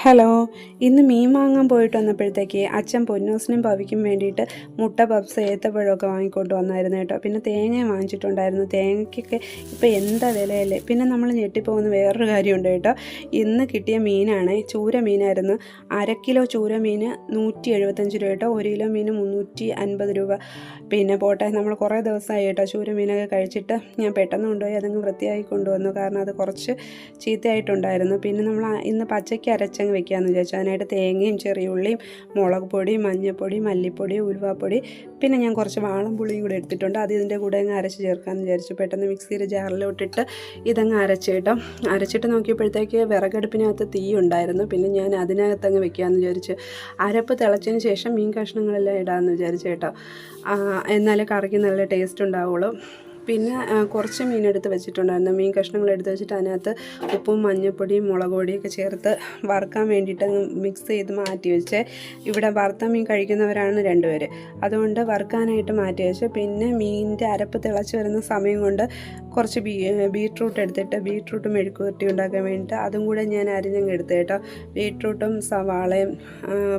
Hello, ഇന്ന് മീൻ വാങ്ങാൻ പോയിട്ട് വന്നപ്പോഴത്തേക്ക് അച്ഛൻ പൊന്നൂസിനും ഭവിക്കും വേണ്ടിയിട്ട് മുട്ട പപ്സ് ഏത്തപ്പഴമൊക്കെ വാങ്ങിക്കൊണ്ട് വന്നായിരുന്നു കേട്ടോ. പിന്നെ തേങ്ങയും വാങ്ങിച്ചിട്ടുണ്ടായിരുന്നു. തേങ്ങയ്ക്കൊക്കെ ഇപ്പോൾ എന്താ വിലയല്ലേ. പിന്നെ നമ്മൾ ഞെട്ടിപ്പോകുന്ന വേറൊരു കാര്യമുണ്ട് കേട്ടോ. ഇന്ന് കിട്ടിയ മീനാണ് ചൂര മീനായിരുന്നു. 1/2 കിലോ ചൂര മീൻ 175 രൂപ കേട്ടോ. 1 കിലോ മീൻ 350 രൂപ. പിന്നെ പോട്ടെ, നമ്മൾ കുറേ ദിവസമായി കേട്ടോ ചൂര മീനൊക്കെ കഴിച്ചിട്ട്. ഞാൻ പെട്ടെന്ന് കൊണ്ടുപോയി അതങ്ങ് വൃത്തിയായി കൊണ്ടുവന്നു, കാരണം അത് കുറച്ച് ചീത്തയായിട്ടുണ്ടായിരുന്നു. പിന്നെ നമ്മൾ ഇന്ന് പച്ചയ്ക്ക് അരച്ചങ്ങ് വെക്കാമെന്ന് വിചാരിച്ചു. അതിനായിട്ട് തേങ്ങയും ചെറിയുള്ളിയും മുളക് പൊടി, മഞ്ഞൾപ്പൊടി, മല്ലിപ്പൊടി, ഉലുവാപ്പൊടി, പിന്നെ ഞാൻ കുറച്ച് വാളംപുളിയും കൂടെ എടുത്തിട്ടുണ്ട്. അത് ഇതിൻ്റെ കൂടെ അങ്ങ് അരച്ച് ചേർക്കാമെന്ന് വിചാരിച്ചു. പെട്ടെന്ന് മിക്സിയുടെ ജാറിലോട്ടിട്ട് ഇതങ്ങ് അരച്ച് കേട്ടോ. അരച്ചിട്ട് നോക്കിയപ്പോഴത്തേക്ക് വിറകടുപ്പിനകത്ത് തീ ഉണ്ടായിരുന്നു. പിന്നെ ഞാൻ അതിനകത്തങ്ങ് വെക്കാമെന്ന് വിചാരിച്ചു. അരപ്പ് തിളച്ചതിന് ശേഷം മീൻ കഷ്ണങ്ങളെല്ലാം ഇടാമെന്ന് വിചാരിച്ചു കേട്ടോ. എന്നാലേ കറിക്ക് നല്ല ടേസ്റ്റ് ഉണ്ടാവുള്ളൂ. പിന്നെ കുറച്ച് മീനെടുത്ത് വെച്ചിട്ടുണ്ടായിരുന്നു. മീൻ കഷ്ണങ്ങൾ എടുത്ത് വെച്ചിട്ട് അതിനകത്ത് ഉപ്പും മഞ്ഞൾപ്പൊടിയും മുളക് പൊടിയൊക്കെ ചേർത്ത് വറുക്കാൻ വേണ്ടിയിട്ട് മിക്സ് ചെയ്ത് മാറ്റി വെച്ച്. ഇവിടെ വറുത്ത മീൻ കഴിക്കുന്നവരാണ് 2 പേര്, അതുകൊണ്ട് വറുക്കാനായിട്ട് മാറ്റി വെച്ച്. പിന്നെ മീനിൻ്റെ അരപ്പ് തിളച്ച് വരുന്ന സമയം കൊണ്ട് കുറച്ച് ബീട്രൂട്ട് എടുത്തിട്ട് ബീട്രൂട്ട് മെഴുക്ക് പുരട്ടി ഉണ്ടാക്കാൻ വേണ്ടിയിട്ട് അതും കൂടെ ഞാൻ അരിഞ്ഞങ്ങ് എടുത്ത് കേട്ടോ. ബീട്രൂട്ടും സവാളയും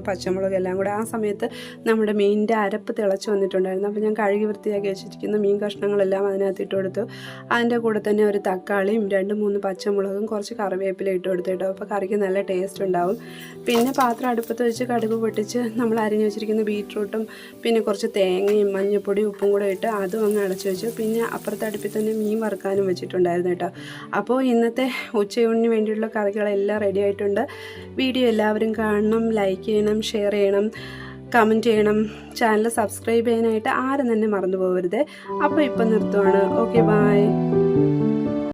പച്ചമുളകും എല്ലാം കൂടെ. ആ സമയത്ത് നമ്മുടെ മീനിൻ്റെ അരപ്പ് തിളച്ച് വന്നിട്ടുണ്ടായിരുന്നു. അപ്പോൾ ഞാൻ കഴുകി വൃത്തിയാക്കി വെച്ചിരിക്കുന്ന മീൻ കഷ്ണങ്ങളെല്ലാം അതിനകത്ത് ഇട്ട് കൊടുത്തു. അതിൻ്റെ കൂടെ തന്നെ ഒരു തക്കാളിയും 2-3 പച്ചമുളകും കുറച്ച് കറിവേപ്പില ഇട്ട് കൊടുത്തു കേട്ടോ. അപ്പോൾ കറിക്ക് നല്ല ടേസ്റ്റ് ഉണ്ടാവും. പിന്നെ പാത്രം അടുപ്പത്ത് വെച്ച് കടുക് പൊട്ടിച്ച് നമ്മൾ അരിഞ്ഞ് വെച്ചിരിക്കുന്ന ബീട്രൂട്ടും പിന്നെ കുറച്ച് തേങ്ങയും മഞ്ഞൾപ്പൊടിയും ഉപ്പും കൂടെ ഇട്ട് അതും അങ്ങ് അടച്ച് വെച്ചു. പിന്നെ അപ്പുറത്തെ അടുപ്പിൽ തന്നെ മീൻ വറുക്കാനും വെച്ചിട്ടുണ്ടായിരുന്നു കേട്ടോ. അപ്പോൾ ഇന്നത്തെ ഉച്ചയൂണിന് വേണ്ടിയുള്ള കറികളെല്ലാം റെഡി ആയിട്ടുണ്ട്. വീഡിയോ എല്ലാവരും കാണണം, ലൈക്ക് ചെയ്യണം, ഷെയർ ചെയ്യണം, കമൻറ്റ് ചെയ്യണം. ചാനൽ സബ്സ്ക്രൈബ് ചെയ്യാനായിട്ട് ആരും തന്നെ മറന്നു പോകരുത്. അപ്പോൾ ഇപ്പം നിർത്തുവാണ്. Okay, by.